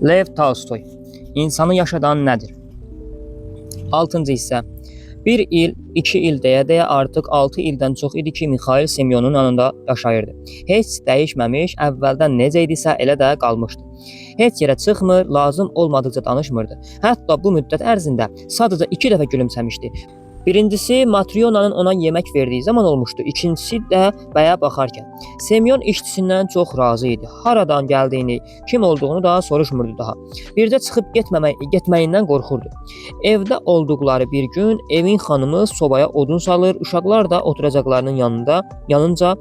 Lev Tolstoy. İnsanı yaşadan nədir? 6-cı hissə. 1 il, 2 il deyə artıq 6 ildən çox idi ki, Mikhail Semyonun yanında yaşayırdı. Heç dəyişməmiş, əvvəldən necə idisə elə də qalmışdı. Heç yerə çıxmır, lazım olmadıqca danışmırdı. Hətta bu müddət ərzində sadəcə 2 dəfə gülümsəmişdi. Birincisi Matryona'nın ona yemək verdiyi zaman olmuşdu. İkincisi də bəyə baxarkən. Semyon işçisindən çox razı idi. Haradan gəldiyini, kim olduğunu da soruşmurdu daha. Bircə çıxıb getməyindən qorxurdu. Evdə olduqları bir gün evin xanımı sobaya odun salır, uşaqlar da oturacaqlarının yanınca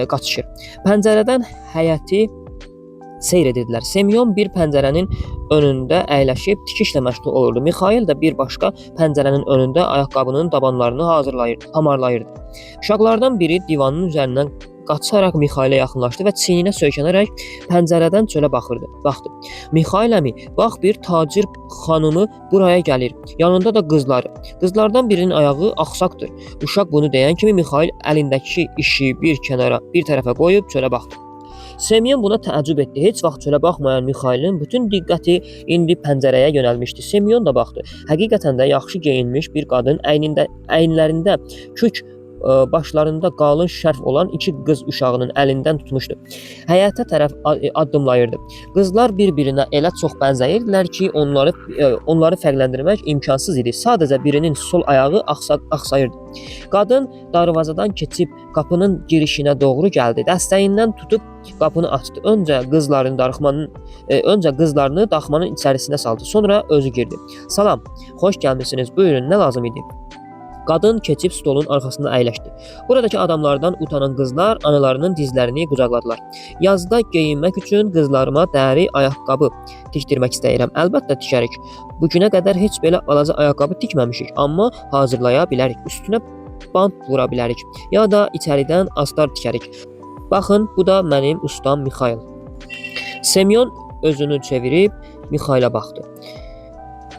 qaçışır. Pəncərədən həyəti seyr edirdilər. Semyon bir pəncərənin önündə əyləşib tikişlə məşğul olurdu. Mikhail də bir başqa pəncərənin önündə ayaqqabının tabanlarını hamarlayırdı. Uşaqlardan biri divanın üzərindən qaçaraq Mikhailə yaxınlaşdı və çiyninə söykənərək pəncərədən çölə baxdı. Mikhail əmi, bax bir tacir xanımı buraya gəlir. Yanında da qızları. Qızlardan birinin ayağı axsaqdır. Uşaq bunu deyən kimi Mikhail əlindəki işi bir tərəfə qoyub çölə baxdı. Semyon buna təəccüb etdi. Heç vaxt çölə baxmayan Mikhailin bütün diqqəti indi pəncərəyə yönəlmişdi. Semyon da baxdı. Həqiqətən də yaxşı geyinmiş bir qadın əyinlərində kök, başlarında qalın şərf olan 2 qız uşağının əlindən tutmuşdu. Həyətə tərəf addımlayırdı. Qızlar bir-birinə elə çox bənzəyirdilər ki, onları fərqləndirmək imkansız idi. Sadəcə birinin sol ayağı axsayırdı. Qadın darvazadan keçib qapının girişinə doğru gəldi. Dəstəyindən tutub qapını açdı. Öncə qızlarını daxmanın içərisinə saldı. Sonra özü girdi. Salam, xoş gəlmisiniz. Buyurun, nə lazım idi? Qadın keçib stolun arxasında əyləşdi. Buradakı adamlardan utanan qızlar analarının dizlərini qucaqladılar. Yazda geyinmək üçün qızlarıma dəri ayaqqabı tikdirmək istəyirəm. Əlbəttə tikərik. Bu günə qədər heç belə balaca ayaqqabı tikməmişik, amma hazırlaya bilərik. Üstünə bant vura bilərik, ya da içəridən astar tikərik. Baxın, bu da mənim ustam Mikhail. Semyon özünü çevirib Mikhailə baxdı.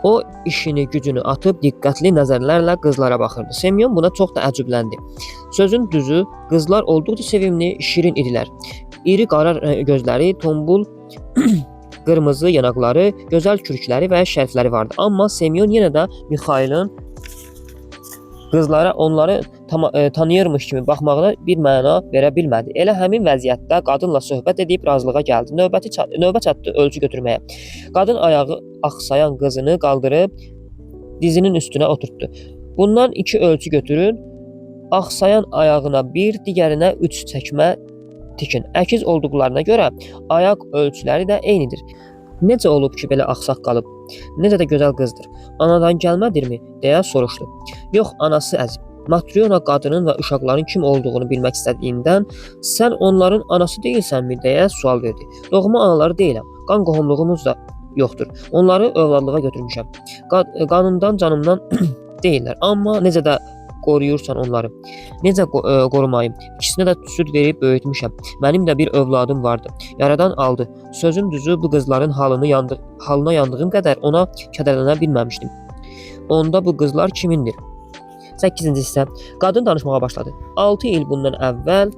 O işini gücünü atıb diqqətli nəzərlərlə qızlara baxırdı. Semyon buna çox təəccübləndi. Sözün düzü, qızlar olduqca sevimli, şirin idilər. İri qara gözləri, tombul qırmızı yanaqları, gözəl kürkləri və şərfləri vardı. Amma Semyon yenə də Mikhailin qızlara onları tanıyırmış kimi baxmağına bir məna verə bilmədi. Elə həmin vəziyyətdə qadınla söhbət edib razılığa gəldi. Növbə çatdı ölçü götürməyə. Qadın ayağı axsayan qızını qaldırıb dizinin üstünə oturtdu. Bundan 2 ölçü götürün. Axsayan ayağına 1, digərinə 3 çəkmə tikin. Əkiz olduqlarına görə ayaq ölçüləri də eynidir. Necə olub ki, belə axsaq qalıb? Necə də gözəl qızdır. Anadan gəlmədirmi? Deyə soruşdu. Yox, anası əzib. Matryona qadının və uşaqların kim olduğunu bilmək istədiyindən sən onların anası deyilsənmi? Deyə sual verdi. Doğma anaları deyiləm. Qan qohumluğumuz da yoxdur. Onları övladlığa götürmüşəm. Qanımdan, canımdan deyirlər. Amma necə də qoruyursan onları. Necə qorumayım? İkisinə də süd verib böyütmüşəm. Mənim də bir övladım vardı. Yaradan aldı. Sözüm düzü, bu qızların halına yandığım qədər ona kədərlənə bilməmişdim. Onda bu qızlar kimindir? 8-ci hissə. Qadın danışmağa başladı. 6 il bundan əvvəl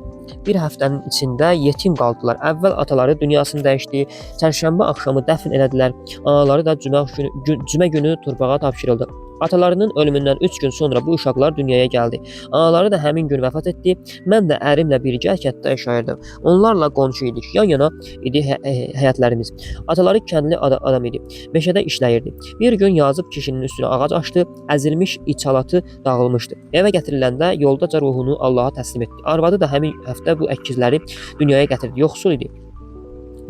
bir həftənin içində yetim qaldılar. Əvvəl ataları dünyasını dəyişdi. Çərşənbə axşamı dəfn elədilər. Anaları da cümə günü torpağa tapşırıldı. Atalarının ölümündən 3 gün sonra bu uşaqlar dünyaya gəldi. Anaları da həmin gün vəfat etdi. Mən də ərimlə birgə kənddə yaşayırdım. Onlarla qonşu idik. Yan-yana idi həyətlərimiz. Ataları kəndli adam idi. Meşədə işləyirdi. Bir gün yazıb kişinin üstünə ağac açdı. Əzilmiş içalatı dağılmışdı. Evə gətiriləndə yoldaca ruhunu Allaha təslim etdi. Arvadı da həmin həftə bu əkizləri dünyaya gətirdi. Yoxsul idi.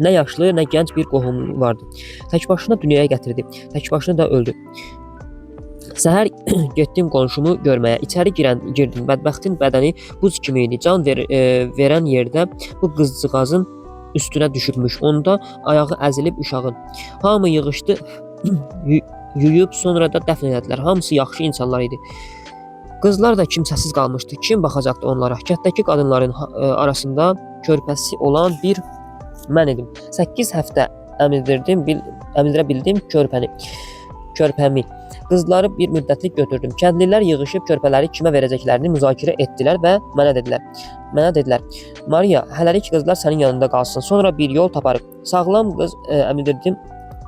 Nə yaşlı, nə gənc bir qohumu vardı. Tək başına dünyaya gətirdi. Tək başına da öldü. Səhər getdim qonşumu görməyə. İçəri girdim. Bədbəxtin bədəni buz kimi idi. Can verən yerdə bu qızcığazın üstünə düşübmüş. Onda ayağı əzilib uşağın. Hamı yığışdı, yuyub sonra da dəfn elədilər. Hamısı yaxşı insanlar idi. Qızlar da kimsəsiz qalmışdı. Kim baxacaqdı onlara? Kənddəki qadınların arasında körpəsi olan bir mən idim. 8 həftə əmildirə bildim körpəmi. Qızları bir müddətlik götürdüm. Kəndlilər yığışıb körpələri kimə verəcəklərini müzakirə etdilər və mənə dedilər. Maria, hələlik qızlar sənin yanında qalsın. Sonra bir yol taparıq. Sağlam qız əmildirdim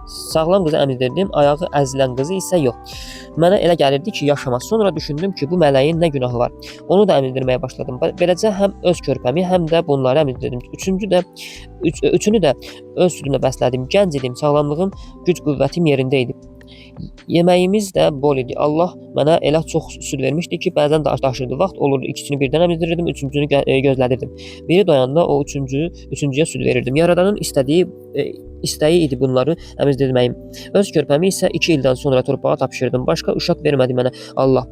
Sağlam qızı əmizdirdim, ayağı əzilən qızı isə yox. Mənə elə gəlirdi ki, yaşamaz. Sonra düşündüm ki, bu mələyin nə günahı var? Onu da əmizdirməyə başladım. Beləcə həm öz körpəmi, həm də bunları əmizdirdim. Üçünü də öz südümlə bəslədim. Gənc idim, sağlamlığım, güc qüvvətim yerində idi. Yeməyimiz də bol idi. Allah mənə elə çox süd vermişdi ki, bəzən daşırdı. Vaxt olurdu, ikisini birdən əmizdirirdim, üçüncünü gözlədirdim. Biri doyanda o üçüncüyə süd verirdim. Yaradanın istəyi idi bunları əmizdirməyim. Öz körpəmi isə 2 ildən sonra torpağa tapşırdım. Başqa uşaq vermədi mənə Allah.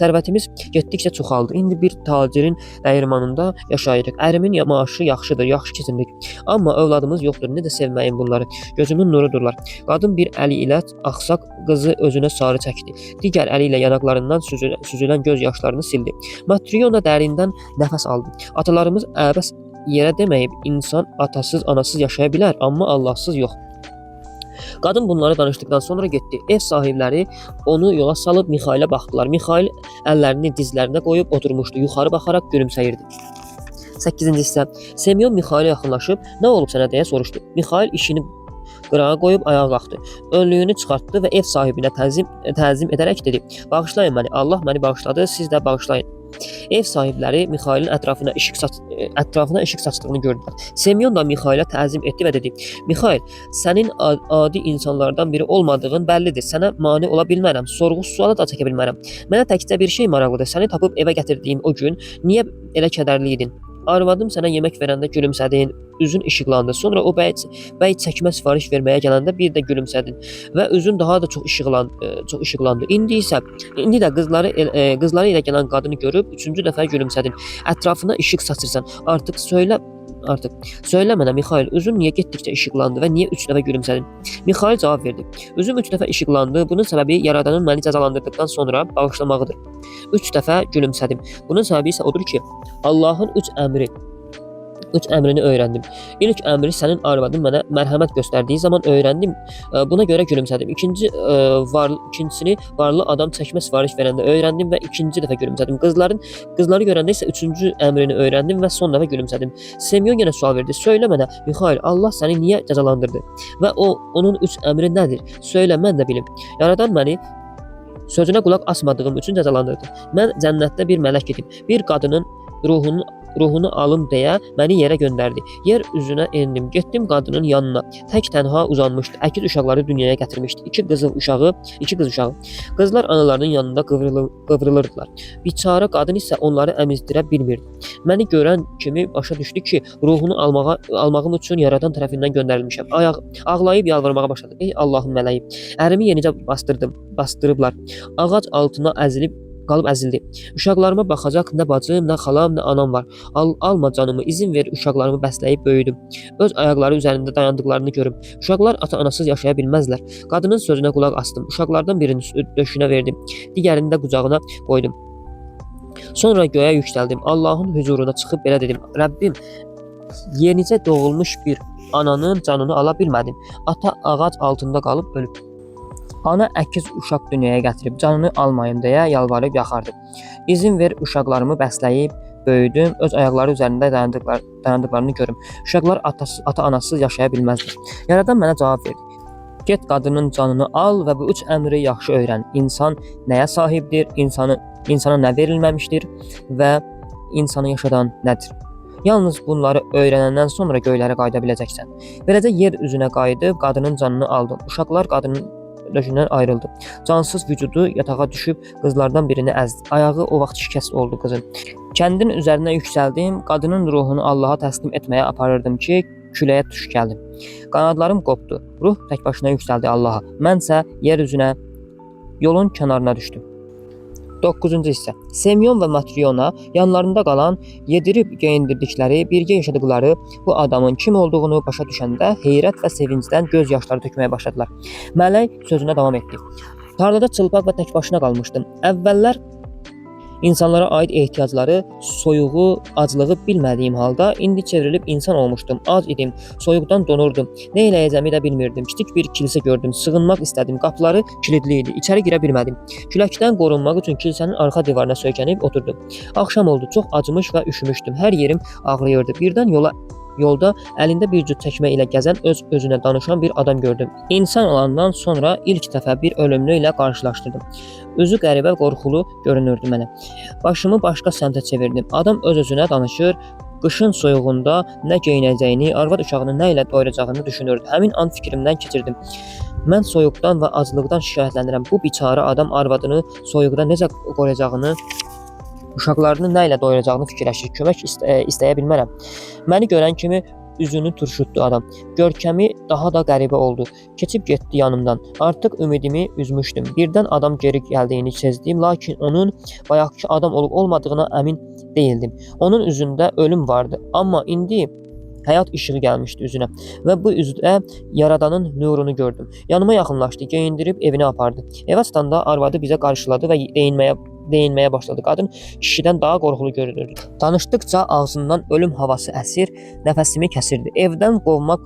Sərvətimiz getdikcə çoxaldı. İndi bir tacirin dəyirmanında yaşayırıq. Ərimin maaşı yaxşıdır, yaxşı keçinirik. Amma övladımız yoxdur. Necə sevməyim bunları? Gözümün nurudurlar. Qadın bir əli ilə axsaq qızı özünə sarı çəkdi. Digər əli ilə yanaqlarından süzülən göz yaşlarını sildi. Matriona dərindən nəfəs aldı. Atalarımız əbəs yerə deməyib, insan atasız, anasız yaşaya bilər, amma Allahsız yox. Qadın bunları danışdıqdan sonra getdi. Ev sahibləri onu yola salıb Mixailə baxdılar. Mixail əllərini dizlərinə qoyub oturmuşdu. Yuxarı baxaraq gülümsəyirdi. 8-ci hissə. Semyon Mixailə yaxınlaşıb, "Nə olub sənə?" deyə soruşdu. Mixail işini qırağa qoyub ayağa qalxdı. Önlüyünü çıxartdı və ev sahibinə təzim edərək dedi: "Bağışlayın məni. Allah məni bağışladı, siz də bağışlayın." Ev sahibləri Mixailin ətrafına işıq saçdığını gördülər. Semyon da Mixailə təzim etdi və dedi: "Mixail, sənin adi insanlardan biri olmadığın bəllidir. Sənə mane ola bilmərəm. Sorğu-suala da çəkə bilmərəm. Mənə təkcə bir şey maraqlıdır. Səni tapıb evə gətirdiyim o gün niyə elə kədərli idin? Arvadım sənə yemək verəndə gülümsədin, üzün işıqlandı. Sonra o bəy çəkmə sifariş verməyə gələndə bir də gülümsədin və üzün daha da çox işıqlandı. İndi də qızları ilə gələn qadını görüb 3-cü dəfə gülümsədin. Ətrafına işıq saçırsan. Artıq söylə mənə Mixail, üzün niyə getdikcə işıqlandı və niyə 3 dəfə gülümsədin?" Mixail cavab verdi: "Üzüm 3 dəfə işıqlandı. Bunun səbəbi Yaradanın məni cəzalandırdıqdan sonra bağışlamağıdır. 3 dəfə gülümsədim. Bunun səbəbi isə odur ki, Allahın 3 əmrini öyrəndim. İlk əmri sənin arvadın mənə mərhəmət göstərdiyi zaman öyrəndim. Buna görə gülümsədim. İkincisini varlı adam çəkmə sifariş verəndə öyrəndim və ikinci dəfə gülümsədim. Qızları görəndə isə 3-cü əmrini öyrəndim və son dəfə gülümsədim." Semyon yenə sual verdi: "Söylə mənə, Mixail, Allah səni niyə cəzalandırdı və onun 3 əmri nədir? Söylə, mən də bilim. Yaradan məni sözünə qulaq asmadığım üçün cəzalandırdı. Mən cənnətdə bir mələk idim. Bir qadının ruhunu alım deyə məni yerə göndərdi. Yer üzünə endim, getdim qadının yanına. Tək tənha uzanmışdı. Əkiz uşaqları dünyaya gətirmişdi. 2 qız uşağı. Qızlar analarının yanında qıvrılırdılar. Biçara qadın isə onları əmizdirə bilmirdi. Məni görən kimi başa düşdü ki, ruhunu almağım üçün Yaradan tərəfindən göndərilmişəm. Ağlayıb yalvarmağa başladı. Ey Allahın mələyi, ərimi yenicə bastırıblar. Ağac altına qalıb əzildi. Uşaqlarıma baxacaq nə bacım, nə xalam, nə anam var. Alma canımı, izin ver uşaqlarımı bəsləyib böyüdüm. Öz ayaqları üzərində dayandıqlarını görüm. Uşaqlar ata-anasız yaşaya bilməzlər. Qadının sözünə qulaq asdım. Uşaqlardan birini döşünə verdim. Digərini də qucağına qoydum. Sonra göyə yüksəldim. Allahın huzuruna çıxıb belə dedim: Rəbbim, yenicə doğulmuş bir ananın canını ala bilmədim. Ata ağac altında qalıb ölüb. Ana əkiz uşaq dünyaya gətirib canını almayım deyə yalvarıb yaxardı. İzin ver uşaqlarımı bəsləyib böyüdüm, öz ayaqları üzərində dayandıqlarını görüm. Uşaqlar ata-anasız yaşaya bilməzlər. Yaradan mənə cavab verdi: Get qadının canını al və bu 3 əmri yaxşı öyrən. İnsan nəyə sahibdir, insana nə verilməmişdir və insanı yaşadan nədir? Yalnız bunları öyrənəndən sonra göylərə qayıda biləcəksən. Beləcə yer üzünə qayıdıb qadının canını aldım. Uşaqlar qadının döşündən ayrıldı. Cansız vücudu yatağa düşüb qızlardan birini əzdi. Ayağı o vaxt şikəst oldu qızın. Kəndin üzərinə yüksəldim. Qadının ruhunu Allaha təslim etməyə aparırdım ki, küləyə tuş gəldim. Qanadlarım qopdu. Ruh tək başına yüksəldi Allaha. Mənsə yer üzünə yolun kənarına düşdüm. 9-cu hissə. Semyon və Matriona yanlarında qalan, yedirib geyindirdikləri, birgə yaşadıqları bu adamın kim olduğunu başa düşəndə heyrət və sevincdən göz yaşları tökməyə başladılar. Mələk sözünə davam etdi. Tarlada çılpaq və tək başına qalmışdım. Əvvəllər İnsanlara aid ehtiyacları, soyuğu, aclığı bilmədiyim halda indi çevrilib insan olmuşdum. Az idim, soyuqdan donurdum. Nə eləyəcəmi də bilmirdim. Kiçik bir kilsə gördüm, sığınmaq istədim. Qapıları kilidli idi, içəri girə bilmədim. Küləkdən qorunmaq üçün kilsənin arxa divarına söykənib oturdum. Axşam oldu, çox acımış və üşümüşdüm. Hər yerim ağrıyırdı. Birdən yola Yolda əlində bir cüt çəkmə ilə gəzən, öz-özünə danışan bir adam gördüm. İnsan olandan sonra ilk dəfə bir ölümlü ilə qarşılaşdırdım. Üzü qəribə, qorxulu görünürdü mənə. Başımı başqa səmtə çevirdim. Adam öz-özünə danışır, qışın soyuğunda nə geyinəcəyini, arvad uşağını nə ilə doyuracağını düşünürdü. Həmin an fikrimdən keçirdim. Mən soyuqdan və aclıqdan şikayətlənirəm. Bu biçara adam arvadını soyuqda necə qoruyacağını, uşaqlarını nə ilə doyuracağını fikirləşir. Kömək istəyə bilmərəm. Məni görən kimi üzünü turşutdu adam. Görkəmi daha da qəribə oldu. Keçib getdi yanımdan. Artıq ümidimi üzmüşdüm. Birdən adam geri gəldiyini sezdim, lakin onun bayaqki adam olub olmadığına əmin değildim. Onun üzündə ölüm vardı, amma indi həyat işığı gəlmişdi üzünə və bu üzdə Yaradanın nurunu gördüm. Yanıma yaxınlaşdı, geyindirib evinə apardı. Evə çatanda arvadı bizə qarşıladı və deyinməyə başladı. Qadın kişidən daha qorxulu görünürdü. Danışdıqca ağzından ölüm havası əsir, nəfəsimi kəsirdi. Evdən qovmaq,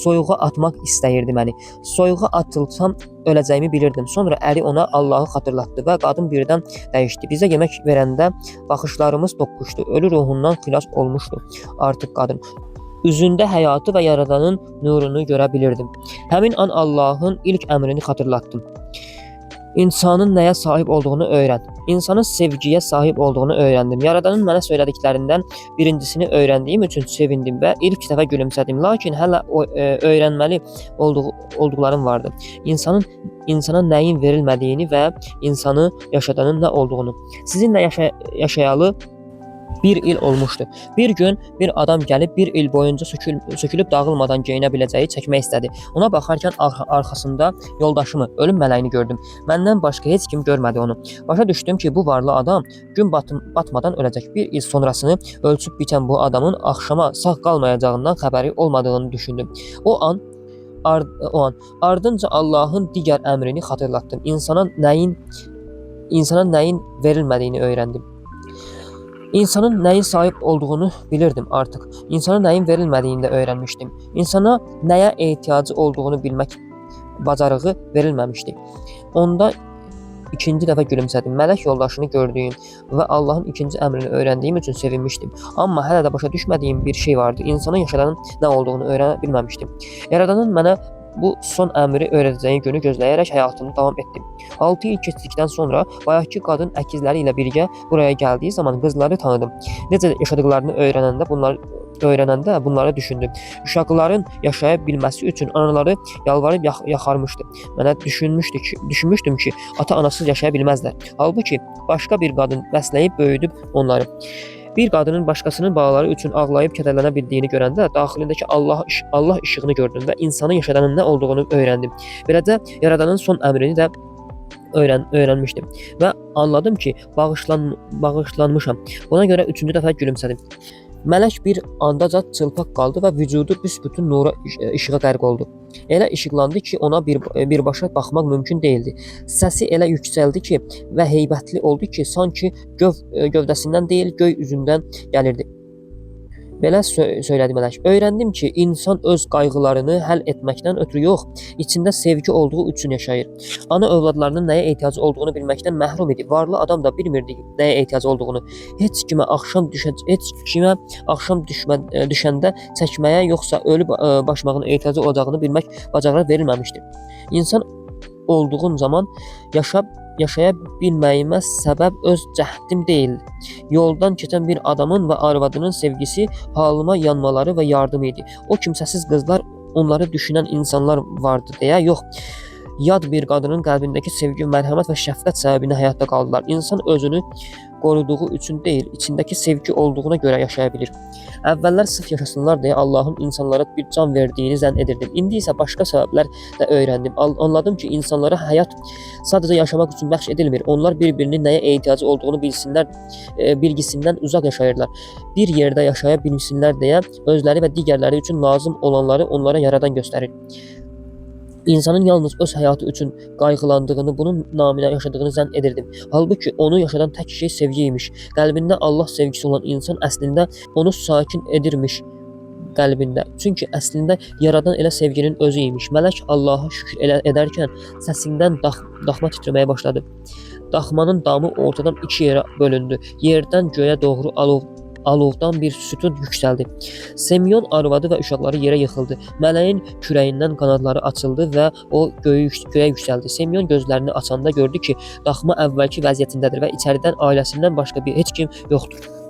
soyuğa atmaq istəyirdi məni. Soyuğa atılsam öləcəyimi bilirdim. Sonra əri ona Allahı xatırlatdı və qadın birdən dəyişdi. Bizə yemək verəndə baxışlarımız toqquşdu. Ölü ruhundan xilas olmuşdu artıq qadın. Üzündə həyatı və Yaradanın nurunu görə bilirdim. Həmin an Allahın ilk əmrini xatırlatdım. İnsanın nəyə sahib olduğunu öyrən. İnsanın sevgiyə sahib olduğunu öyrəndim. Yaradanın mənə söylədiklərindən birincisini öyrəndiyim üçün sevindim və ilk dəfə gülümsədim. Lakin hələ öyrənməli olduqlarım vardı. İnsana nəyin verilmədiyini və insanı yaşadanın nə olduğunu. Sizinlə yaşayalı bir il olmuşdu. Bir gün bir adam gəlib bir il boyunca sökülüb dağılmadan geyinə biləcəyi çəkmə istədi. Ona baxarkən arxasında yoldaşımı, ölüm mələyini gördüm. Məndən başqa heç kim görmədi onu. Başa düşdüm ki, bu varlı adam gün batmadan öləcək. Bir il sonrasını ölçüb bitən bu adamın axşama sağ qalmayacağından xəbəri olmadığını düşündüm. O an ardınca Allahın digər əmrini xatırlatdım. İnsana nəyin verilmədiyini öyrəndim. İnsanın nəyin sahib olduğunu bilirdim artıq. İnsana nəyin verilmədiyini də öyrənmişdim. İnsana nəyə ehtiyacı olduğunu bilmək bacarığı verilməmişdi. Onda ikinci dəfə gülümsədim. Mələk yoldaşını gördüyüm və Allahın ikinci əmrini öyrəndiyim üçün sevinmişdim. Amma hələ də başa düşmədiyim bir şey vardı. İnsanın yaşadanın nə olduğunu öyrənə bilməmişdim. Yaradanın mənə bu son əmri öyrədəcəyi günü gözləyərək həyatımı davam etdim. 6 il keçdikdən sonra bayaqki qadın əkizləri ilə birgə buraya gəldiyi zaman qızları tanıdım. Necə yaşadıqlarını öyrənəndə bunları düşündüm. Uşaqların yaşaya bilməsi üçün anaları yalvarıb yaxarmışdı. Mənə düşünmüşdüm ki, ata-anasız yaşaya bilməzlər. Halbuki başqa bir qadın bəsləyib böyüdüb onları. Bir qadının başqasının balaları üçün ağlayıb kədərlənə bildiyini görəndə daxilindəki Allah işığını gördüm və insanın yaşadanın nə olduğunu öyrəndim. Beləcə Yaradanın son əmrini də öyrənmişdim və anladım ki, bağışlanmışam. Buna görə üçüncü dəfə gülümsədim. Mələk bir andaca çılpaq qaldı və vücudu büsbütün nura işığa qərq oldu. Elə işıqlandı ki, ona birbaşa baxmaq mümkün değildi. Səsi elə yüksəldi ki və heybətli oldu ki, sanki gövdəsindən deyil, göy üzündən gəlirdi. Belə söylədi mələk. Öyrəndim ki, insan öz qayğılarını həll etməkdən ötürü yox, içində sevgi olduğu üçün yaşayır. Ana övladlarının nəyə ehtiyacı olduğunu bilməkdən məhrum idi. Varlı adam da bilmirdi nəyə ehtiyacı olduğunu. Heç kimə axşam düşəndə çəkməyə yoxsa ölü başmağın ehtiyacı olacağını bilmək bacarığı verilməmişdi. İnsan olduğum zaman yaşaya bilməyimə səbəb öz cəhdim deyildi. Yoldan keçən bir adamın və arvadının sevgisi, halıma yanmaları və yardımı idi. O kimsəsiz qızlar, onları düşünən insanlar vardı deyə yox. Yad bir qadının qəlbindəki sevgi, mərhəmət və şəfqət səbəbinə həyatda qaldılar. İnsan özünü qoruduğu üçün deyil, içindəki sevgi olduğuna görə yaşaya bilir. Əvvəllər sırf yaşasınlar deyə Allahın insanlara bir can verdiyini zənn edirdim. İndi isə başqa səbəblər də öyrəndim. Anladım ki, insanlara həyat sadəcə yaşamaq üçün bəxş edilmir. Onlar bir-birinin nəyə ehtiyacı olduğunu bilgisindən uzaq yaşayırlar. Bir yerdə yaşaya bilsinlər deyə özləri və digərləri üçün lazım olanları onlara yaradan göstərir. İnsanın yalnız öz həyatı üçün qayğılandığını, bunun naminə yaşadığını zənn edirdim. Halbuki onu yaşadan tək şey sevgi imiş. Qəlbində Allah sevgisi olan insan əslində onu sakin edirmiş qəlbində. Çünki əslində yaradan elə sevginin özü imiş. Mələk Allaha şükür edərkən səsindən daxma titrəməyə başladı. Daxmanın damı ortadan iki yerə bölündü. Yerdən göyə doğru alovdan bir sütun yüksəldi. Semyon arvadı və uşaqları yerə yıxıldı. Mələyin kürəyindən qanadları açıldı və o göyə yüksəldi. Semyon gözlərini açanda gördü ki, daxma əvvəlki vəziyyətindədir və içəridən ailəsindən başqa heç kim yoxdur.